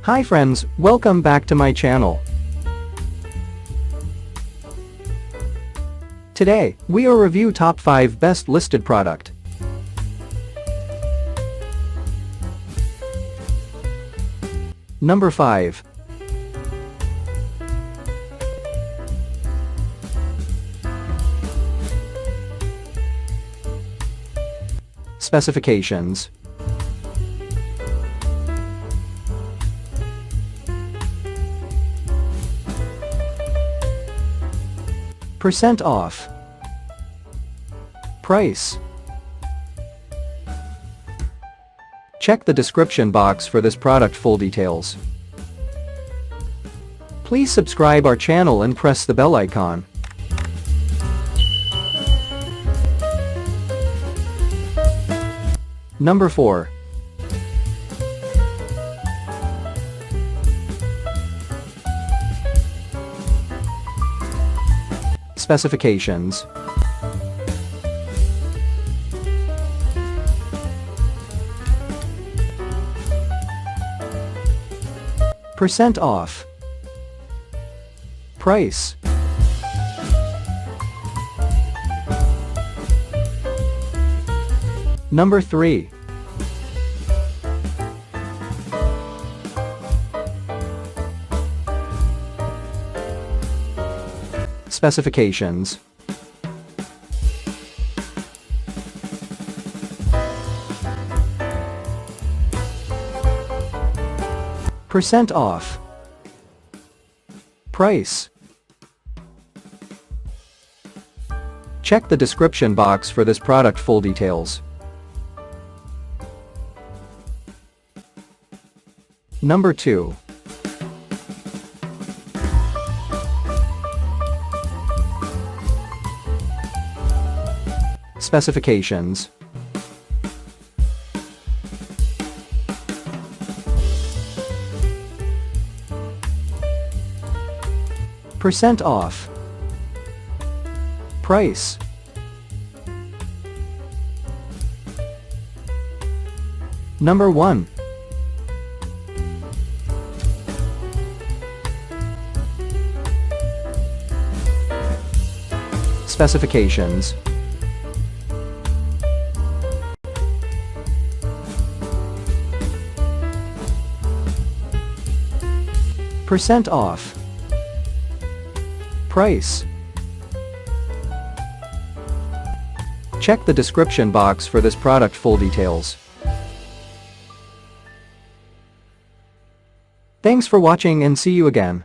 Hi friends, welcome back to my channel. Today, we will review top 5 best listed product. Number 5. Specifications. Percent off. Price. Check the description box for this product full details. Please subscribe our channel and press the bell icon. Number 4. Specifications. Percent off. Price. Number 3. Specifications. Percent off. Price. Check the description box for this product full details. Number 2. Specifications. Percent off. Price. Number 1. Specifications. Percent off. Price. Check the description box for this product full details. Thanks for watching and see you again.